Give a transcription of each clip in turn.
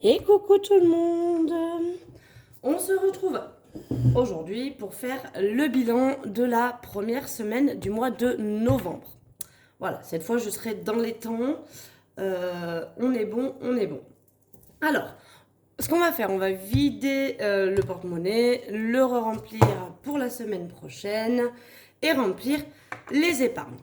Et coucou tout le monde. On se retrouve aujourd'hui pour faire le bilan de la première semaine du mois de novembre. Voilà, cette fois je serai dans les temps. On est bon, on est bon. Alors, ce qu'on va faire, on va vider le porte-monnaie, le remplir pour la semaine prochaine et remplir les épargnes.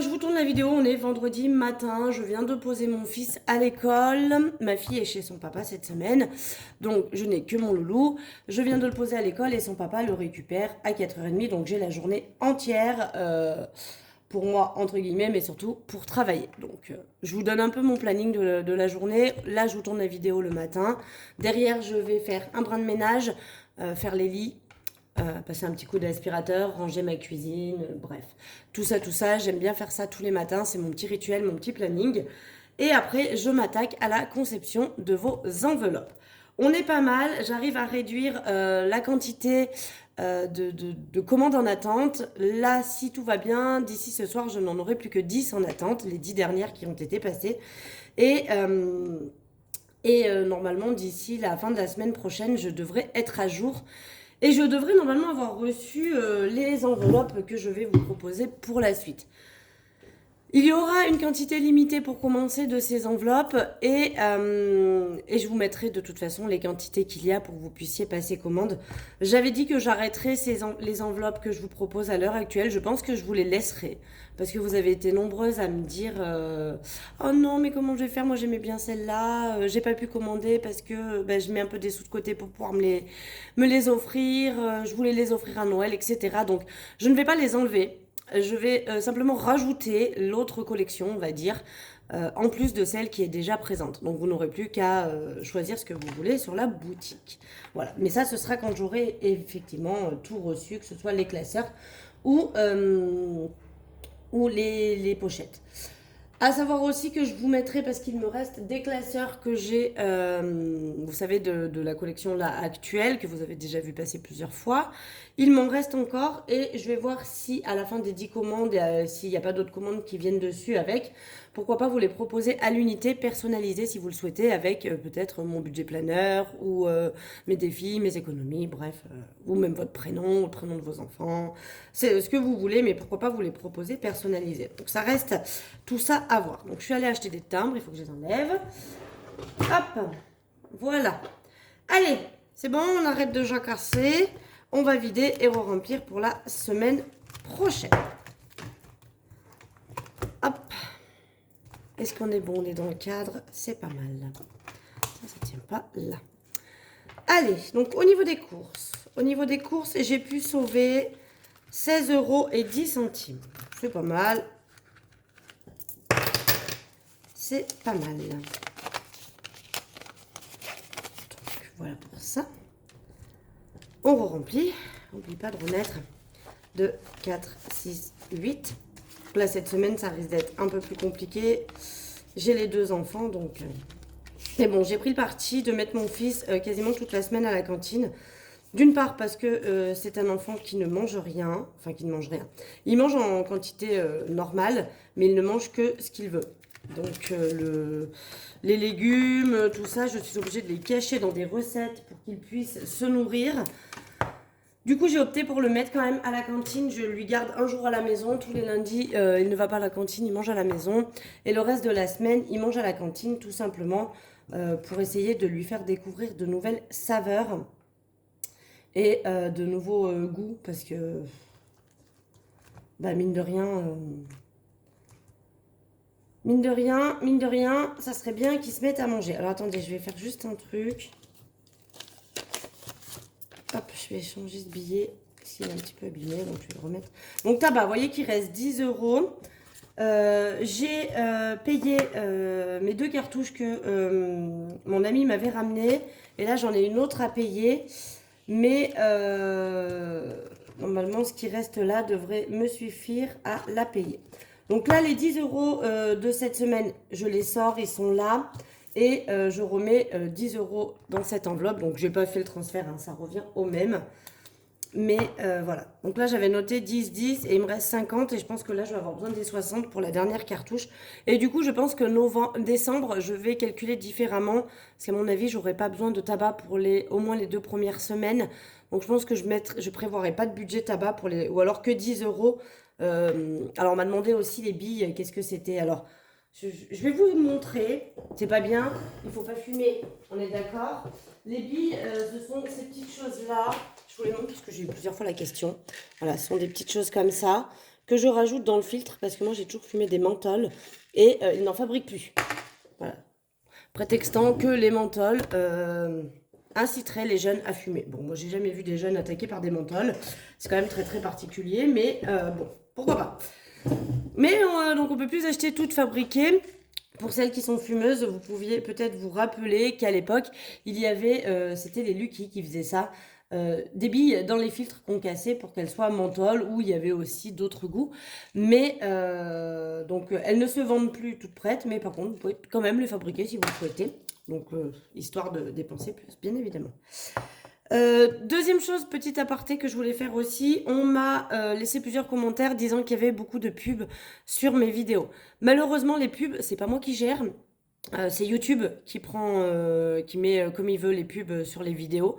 Je vous tourne la vidéo, on est vendredi matin, je viens de poser mon fils à l'école. Ma fille est chez son papa cette semaine, donc je n'ai que mon loulou. Je viens de le poser à l'école et son papa le récupère à 4h30, donc j'ai la journée entière pour moi, entre guillemets, mais surtout pour travailler. Donc je vous donne un peu mon planning de la journée. Là, je vous tourne la vidéo le matin. Derrière, je vais faire un brin de ménage, faire les lits, passer un petit coup d'aspirateur, ranger ma cuisine, bref. Tout ça, j'aime bien faire ça tous les matins, c'est mon petit rituel, mon petit planning. Et après, je m'attaque à la conception de vos enveloppes. On est pas mal, j'arrive à réduire la quantité de commandes en attente. Là, si tout va bien, d'ici ce soir, je n'en aurai plus que 10 en attente, les 10 dernières qui ont été passées. Et... normalement, d'ici la fin de la semaine prochaine, je devrais être à jour et je devrais normalement avoir reçu les enveloppes que je vais vous proposer pour la suite. Il y aura une quantité limitée pour commencer de ces enveloppes et je vous mettrai de toute façon les quantités qu'il y a pour que vous puissiez passer commande. J'avais dit que j'arrêterais les enveloppes que je vous propose à l'heure actuelle. Je pense que je vous les laisserai parce que vous avez été nombreuses à me dire oh non mais comment je vais faire, moi j'aimais bien celle-là, j'ai pas pu commander parce que je mets un peu des sous de côté pour pouvoir me les offrir, je voulais les offrir à Noël, etc. Donc je ne vais pas les enlever. Je vais simplement rajouter l'autre collection, on va dire, en plus de celle qui est déjà présente. Donc vous n'aurez plus qu'à choisir ce que vous voulez sur la boutique. Voilà. Mais ça, ce sera quand j'aurai effectivement tout reçu, que ce soit les classeurs ou, les pochettes. À savoir aussi que je vous mettrai, parce qu'il me reste des classeurs que j'ai, vous savez, de la collection là actuelle, que vous avez déjà vu passer plusieurs fois. Il m'en reste encore et je vais voir si à la fin des 10 commandes, s'il n'y a pas d'autres commandes qui viennent dessus avec, pourquoi pas vous les proposer à l'unité personnalisée si vous le souhaitez, avec peut-être mon budget planeur ou mes défis, mes économies, bref, ou même votre prénom, le prénom de vos enfants. C'est ce que vous voulez, mais pourquoi pas vous les proposer personnalisés. Donc ça reste tout ça à voir. Donc je suis allée acheter des timbres, il faut que je les enlève. Hop, voilà. Allez, c'est bon, on arrête de jacasser. On va vider et re-remplir pour la semaine prochaine. Hop. Est-ce qu'on est bon? On est dans le cadre. C'est pas mal. Ça tient pas là. Allez, donc au niveau des courses. Au niveau des courses, j'ai pu sauver 16,10 €. C'est pas mal. C'est pas mal. Donc, voilà pour ça. On re-remplit. N'oublie pas de remettre 2, 4, 6, 8. Là, cette semaine, ça risque d'être un peu plus compliqué. J'ai les 2 enfants, donc... Mais bon, j'ai pris le parti de mettre mon fils quasiment toute la semaine à la cantine. D'une part parce que c'est un enfant qui ne mange rien. Enfin, qui ne mange rien. Il mange en quantité normale, mais il ne mange que ce qu'il veut. Donc, les légumes, tout ça, je suis obligée de les cacher dans des recettes pour qu'il puisse se nourrir. Du coup, j'ai opté pour le mettre quand même à la cantine. Je lui garde un jour à la maison. Tous les lundis, il ne va pas à la cantine, il mange à la maison. Et le reste de la semaine, il mange à la cantine, tout simplement pour essayer de lui faire découvrir de nouvelles saveurs et de nouveaux goûts. Parce que, mine de rien, ça serait bien qu'il se mette à manger. Alors, attendez, je vais faire juste un truc. Hop, je vais changer ce billet. S'il est un petit peu abîmé, donc je vais le remettre. Donc tabac, vous voyez qu'il reste 10 €. J'ai payé mes 2 cartouches que mon ami m'avait ramenées. Et là, j'en ai une autre à payer. Mais normalement, ce qui reste là devrait me suffire à la payer. Donc là, les 10 € de cette semaine, je les sors, ils sont là. Et je remets 10 € dans cette enveloppe. Donc, je n'ai pas fait le transfert, hein, ça revient au même. Mais voilà. Donc là, j'avais noté 10, 10 et il me reste 50. Et je pense que là, je vais avoir besoin des 60 pour la dernière cartouche. Et du coup, je pense que décembre, je vais calculer différemment. Parce qu'à mon avis, j'aurai pas besoin de tabac pour au moins les 2 premières semaines. Donc je pense que je prévoirai pas de budget tabac pour ou alors que 10 euros. Alors on m'a demandé aussi les billes, qu'est-ce que c'était. Alors je vais vous montrer. C'est pas bien, il faut pas fumer, on est d'accord. Les billes, ce sont ces petites choses-là. Je vous les montre parce que j'ai eu plusieurs fois la question. Voilà, ce sont des petites choses comme ça que je rajoute dans le filtre parce que moi j'ai toujours fumé des menthols et ils n'en fabriquent plus. Voilà. Prétextant que les menthols inciteraient les jeunes à fumer. Bon, moi j'ai jamais vu des jeunes attaqués par des menthols. C'est quand même très très particulier, mais bon, pourquoi pas. Mais donc on peut plus acheter toutes fabriquées. Pour celles qui sont fumeuses, vous pouviez peut-être vous rappeler qu'à l'époque, il y avait, c'était les Lucky qui faisaient ça, des billes dans les filtres qu'on cassait pour qu'elles soient menthol, ou il y avait aussi d'autres goûts. Mais donc elles ne se vendent plus toutes prêtes, mais par contre, vous pouvez quand même les fabriquer si vous le souhaitez. Donc histoire de dépenser plus, bien évidemment. Deuxième chose, petit aparté que je voulais faire aussi, on m'a laissé plusieurs commentaires disant qu'il y avait beaucoup de pubs sur mes vidéos. Malheureusement, les pubs, c'est pas moi qui gère, c'est YouTube qui qui met comme il veut les pubs sur les vidéos.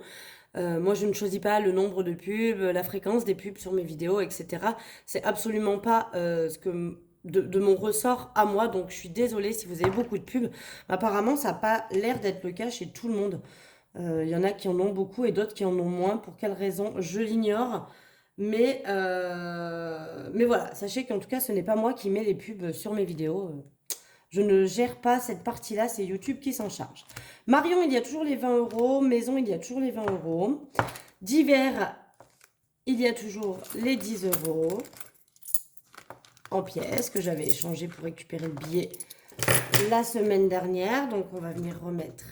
Moi, je ne choisis pas le nombre de pubs, la fréquence des pubs sur mes vidéos, etc. C'est absolument pas de mon ressort à moi, donc je suis désolée si vous avez beaucoup de pubs. Apparemment, ça n'a pas l'air d'être le cas chez tout le monde. Il y en a qui en ont beaucoup et d'autres qui en ont moins. Pour quelle raison, je l'ignore. Mais voilà, sachez qu'en tout cas, ce n'est pas moi qui mets les pubs sur mes vidéos. Je ne gère pas cette partie-là, c'est YouTube qui s'en charge. Marion, il y a toujours les 20 euros. Maison, il y a toujours les 20 euros. Divers, il y a toujours les 10 euros en pièces que j'avais échangé pour récupérer le billet la semaine dernière. Donc, on va venir remettre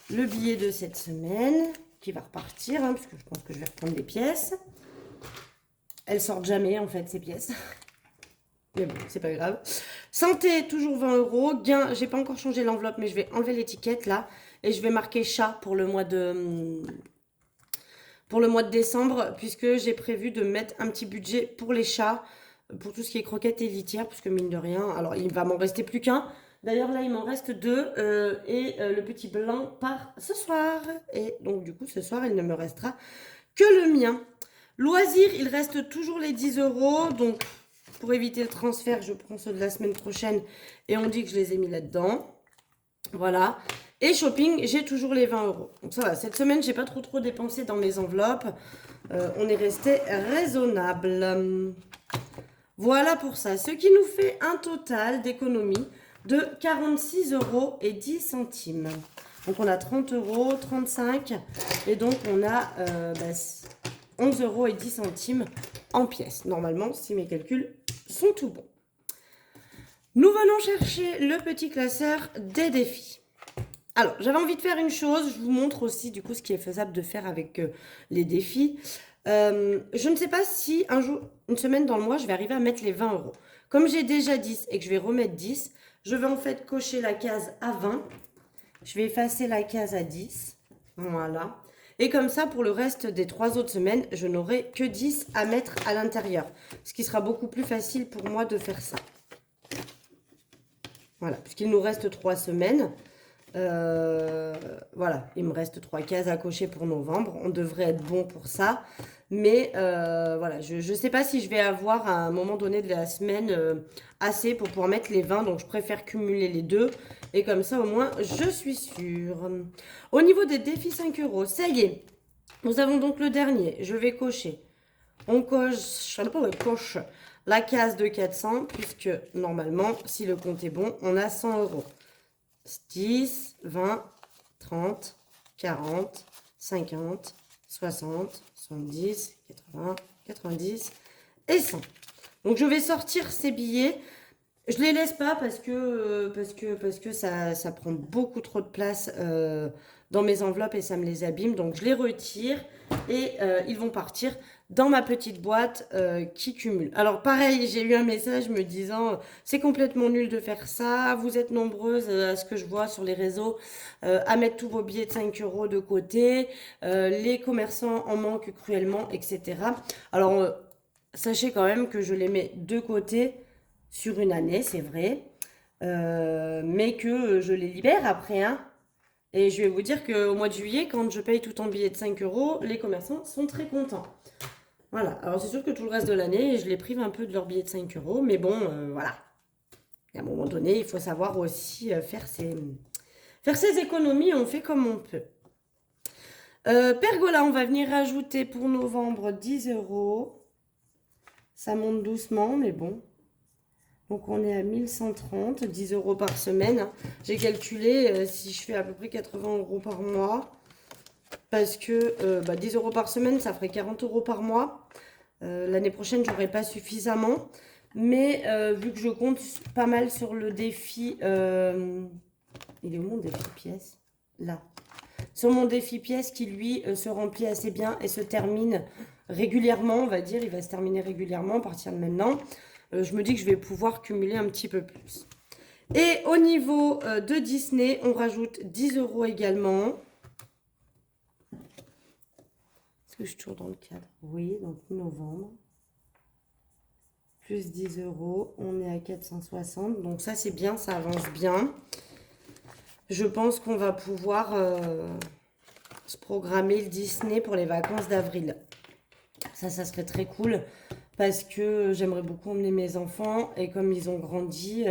le billet de cette semaine qui va repartir, parce que je pense que je vais reprendre des pièces. Elles sortent jamais, en fait, ces pièces. Mais bon, c'est pas grave. Santé, toujours 20 euros. Gain, j'ai pas encore changé l'enveloppe, mais je vais enlever l'étiquette là. Et je vais marquer chat pour le mois de décembre, puisque j'ai prévu de mettre un petit budget pour les chats, pour tout ce qui est croquettes et litières, puisque mine de rien, alors il va m'en rester plus qu'un. D'ailleurs, là, il m'en reste 2 et le petit blanc part ce soir. Et donc, du coup, ce soir, il ne me restera que le mien. Loisirs, il reste toujours les 10 euros. Donc, pour éviter le transfert, je prends ceux de la semaine prochaine et on dit que je les ai mis là-dedans. Voilà. Et shopping, j'ai toujours les 20 euros. Donc, ça va. Cette semaine, j'ai pas trop dépensé dans mes enveloppes. On est resté raisonnable. Voilà pour ça. Ce qui nous fait un total d'économie de 46 euros et 10 centimes. Donc on a 30 euros, 35 et donc on a 11 euros et 10 centimes en pièces. Normalement, si mes calculs sont tout bons. Nous venons chercher le petit classeur des défis. Alors, j'avais envie de faire une chose. Je vous montre aussi du coup ce qui est faisable de faire avec les défis. Je ne sais pas si un jour, une semaine dans le mois, je vais arriver à mettre les 20 euros. Comme j'ai déjà 10 et que je vais remettre 10, je vais en fait cocher la case à 20. Je vais effacer la case à 10. Voilà. Et comme ça, pour le reste des 3 autres semaines, je n'aurai que 10 à mettre à l'intérieur. Ce qui sera beaucoup plus facile pour moi de faire ça. Voilà, puisqu'il nous reste 3 semaines. Voilà, il me reste 3 cases à cocher pour novembre. On devrait être bon pour ça. Mais voilà, je ne sais pas si je vais avoir à un moment donné de la semaine assez pour pouvoir mettre les 20. Donc je préfère cumuler les deux. Et comme ça au moins je suis sûre. Au niveau des défis 5 euros, ça y est. Nous avons donc le dernier. Je vais cocher. On coche, coche la case de 400 puisque normalement si le compte est bon, on a 100 euros. 10, 20, 30, 40, 50, 60, 70, 80, 90 et 100. Donc je vais sortir ces billets. Je les laisse pas parce que ça prend beaucoup trop de place dans mes enveloppes et ça me les abîme. Donc je les retire et ils vont partir dans ma petite boîte qui cumule. Alors pareil, j'ai eu un message me disant c'est complètement nul de faire ça, vous êtes nombreuses à ce que je vois sur les réseaux à mettre tous vos billets de 5 euros de côté, les commerçants en manquent cruellement, etc. Alors sachez quand même que je les mets de côté sur une année, c'est vrai, mais que je les libère après, hein. Et je vais vous dire qu'au mois de juillet, quand je paye tout en billets de 5 euros, les commerçants sont très contents. Voilà, alors c'est sûr que tout le reste de l'année, je les prive un peu de leur billet de 5 euros, mais bon, voilà. Et à un moment donné, il faut savoir aussi faire ses économies, on fait comme on peut. Pergola, on va venir rajouter pour novembre 10 euros. Ça monte doucement, mais bon. Donc on est à 1130, 10 euros par semaine. J'ai calculé si je fais à peu près 80 euros par mois. Parce que 10 euros par semaine, ça ferait 40 euros par mois. L'année prochaine, j'aurai pas suffisamment. Mais vu que je compte pas mal sur le défi... il est où mon défi pièce? Là. Sur mon défi pièce qui, lui, se remplit assez bien et se termine régulièrement, on va dire. Il va se terminer régulièrement à partir de maintenant. Je me dis que je vais pouvoir cumuler un petit peu plus. Et au niveau de Disney, on rajoute 10 euros également. Est-ce que je suis toujours dans le cadre? Oui, donc novembre. Plus 10 euros, on est à 460. Donc ça, c'est bien, ça avance bien. Je pense qu'on va pouvoir se programmer le Disney pour les vacances d'avril. Ça serait très cool parce que j'aimerais beaucoup emmener mes enfants et comme ils ont grandi,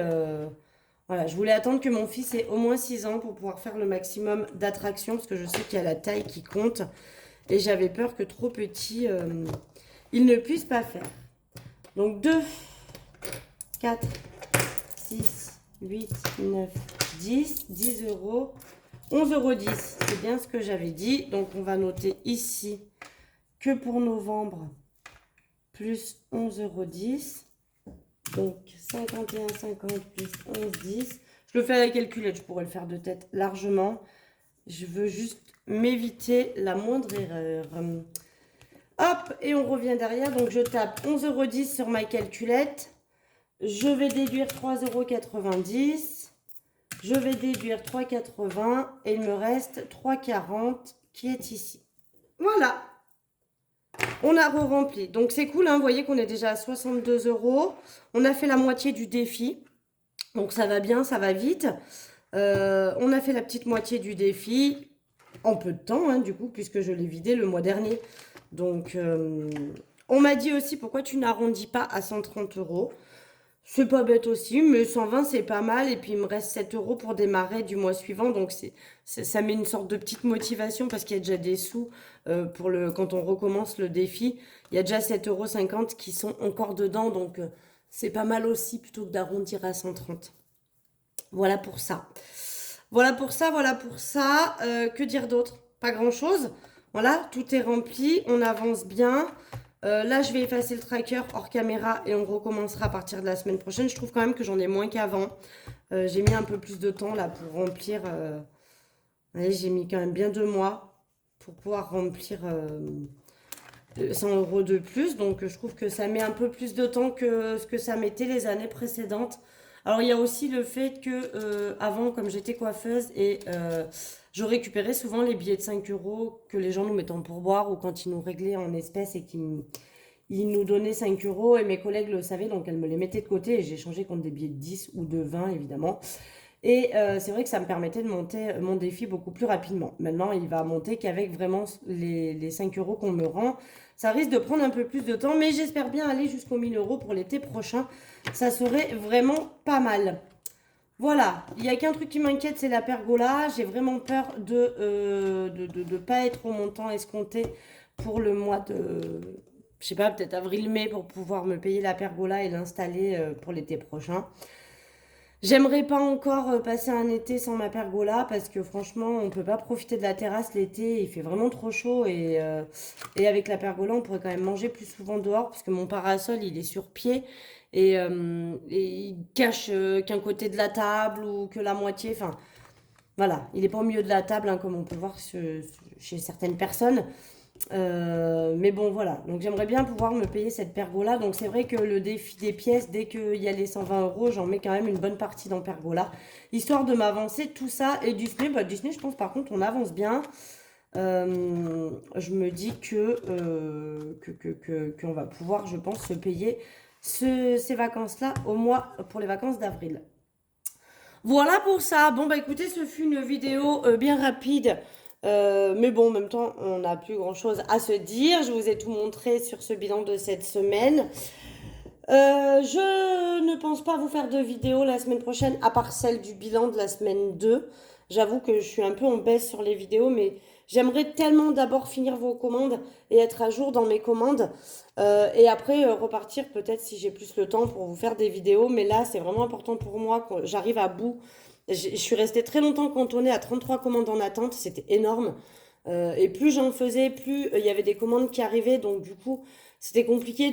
voilà, je voulais attendre que mon fils ait au moins 6 ans pour pouvoir faire le maximum d'attractions parce que je sais qu'il y a la taille qui compte et j'avais peur que trop petit, il ne puisse pas faire. Donc 2, 4, 6, 8, 9, 10, 10 euros, 11,10 euros. C'est bien ce que j'avais dit. Donc on va noter ici que pour novembre, plus 11,10 euros. Donc 51,50 plus 11,10. Je le fais à la calculette, je pourrais le faire de tête largement. Je veux juste m'éviter la moindre erreur. Hop, et on revient derrière. Donc je tape 11,10 euros sur ma calculette. Je vais déduire 3,90 euros. Je vais déduire 3,80 et il me reste 3,40 qui est ici. Voilà. On a re-rempli. Donc c'est cool, hein, vous voyez qu'on est déjà à 62 euros. On a fait la moitié du défi. Donc ça va bien, ça va vite. On a fait la petite moitié du défi en peu de temps, hein, du coup, puisque je l'ai vidé le mois dernier. Donc on m'a dit aussi pourquoi tu n'arrondis pas à 130 euros. C'est pas bête aussi, mais 120 c'est pas mal. Et puis il me reste 7 euros pour démarrer du mois suivant. Donc ça met une sorte de petite motivation parce qu'il y a déjà des sous quand on recommence le défi. Il y a déjà 7,50 € qui sont encore dedans. Donc c'est pas mal aussi plutôt que d'arrondir à 130. Voilà pour ça. Voilà pour ça, voilà pour ça. Que dire d'autre? Pas grand-chose. Voilà, tout est rempli. On avance bien. Là, je vais effacer le tracker hors caméra et on recommencera à partir de la semaine prochaine. Je trouve quand même que j'en ai moins qu'avant. J'ai mis un peu plus de temps là pour remplir. Allez, j'ai mis quand même bien 2 mois pour pouvoir remplir 100 euros de plus. Donc, je trouve que ça met un peu plus de temps que ce que ça mettait les années précédentes. Alors, il y a aussi le fait que avant, comme j'étais coiffeuse et je récupérais souvent les billets de 5 euros que les gens nous mettaient en pourboire ou quand ils nous réglaient en espèces et qu'ils nous donnaient 5 euros. Et mes collègues le savaient, donc elles me les mettaient de côté et j'ai changé contre des billets de 10 ou de 20, évidemment. Et c'est vrai que ça me permettait de monter mon défi beaucoup plus rapidement. Maintenant, il va monter qu'avec vraiment les 5 euros qu'on me rend. Ça risque de prendre un peu plus de temps, mais j'espère bien aller jusqu'aux 1000 euros pour l'été prochain. Ça serait vraiment pas mal. Voilà, il n'y a qu'un truc qui m'inquiète, c'est la pergola. J'ai vraiment peur de pas être au montant escompté pour le mois de, je sais pas, peut-être avril-mai pour pouvoir me payer la pergola et l'installer pour l'été prochain. J'aimerais pas encore passer un été sans ma pergola parce que franchement, on peut pas profiter de la terrasse l'été, il fait vraiment trop chaud et avec la pergola, on pourrait quand même manger plus souvent dehors parce que mon parasol, il est sur pied et il cache qu'un côté de la table ou que la moitié, enfin voilà, il est pas au milieu de la table hein, comme on peut voir chez certaines personnes. Mais bon, voilà. Donc, j'aimerais bien pouvoir me payer cette pergola. Donc, c'est vrai que le défi des pièces, dès qu'il y a les 120 euros, j'en mets quand même une bonne partie dans pergola. Histoire de m'avancer, tout ça. Et Disney, bah, Disney, je pense par contre, on avance bien. Je me dis qu'on va pouvoir, je pense, se payer ces vacances-là pour les vacances d'avril. Voilà pour ça. Bon, bah écoutez, ce fut une vidéo bien rapide. Mais bon, en même temps, on n'a plus grand-chose à se dire. Je vous ai tout montré sur ce bilan de cette semaine. Je ne pense pas vous faire de vidéo la semaine prochaine, à part celle du bilan de la semaine 2. J'avoue que je suis un peu en baisse sur les vidéos, mais j'aimerais tellement d'abord finir vos commandes et être à jour dans mes commandes. Et après, repartir peut-être si j'ai plus le temps pour vous faire des vidéos. Mais là, c'est vraiment important pour moi que j'arrive à bout. Je suis restée très longtemps cantonnée à 33 commandes en attente. C'était énorme. Et plus j'en faisais, plus il y avait des commandes qui arrivaient. Donc du coup, c'était compliqué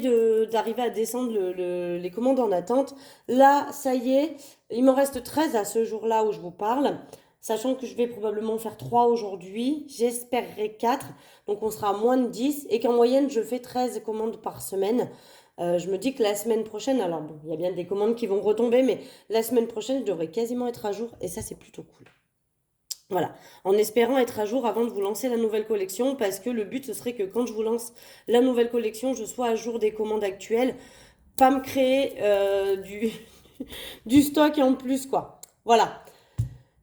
d'arriver à descendre les commandes en attente. Là, ça y est, il m'en reste 13 à ce jour-là où je vous parle. Sachant que je vais probablement faire 3 aujourd'hui, j'espérerai 4, donc on sera à moins de 10, et qu'en moyenne je fais 13 commandes par semaine. Je me dis que la semaine prochaine, alors bon, il y a bien des commandes qui vont retomber, mais la semaine prochaine je devrais quasiment être à jour, et ça c'est plutôt cool. Voilà, en espérant être à jour avant de vous lancer la nouvelle collection, parce que le but ce serait que quand je vous lance la nouvelle collection, je sois à jour des commandes actuelles, pas me créer du stock en plus quoi. Voilà.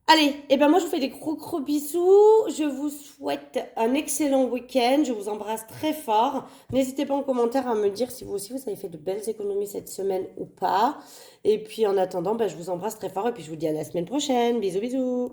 Allez, et ben moi je vous fais des gros gros bisous. Je vous souhaite un excellent week-end. Je vous embrasse très fort. N'hésitez pas en commentaire à me dire si vous aussi vous avez fait de belles économies cette semaine ou pas. Et puis en attendant, ben, je vous embrasse très fort et puis je vous dis à la semaine prochaine. Bisous bisous.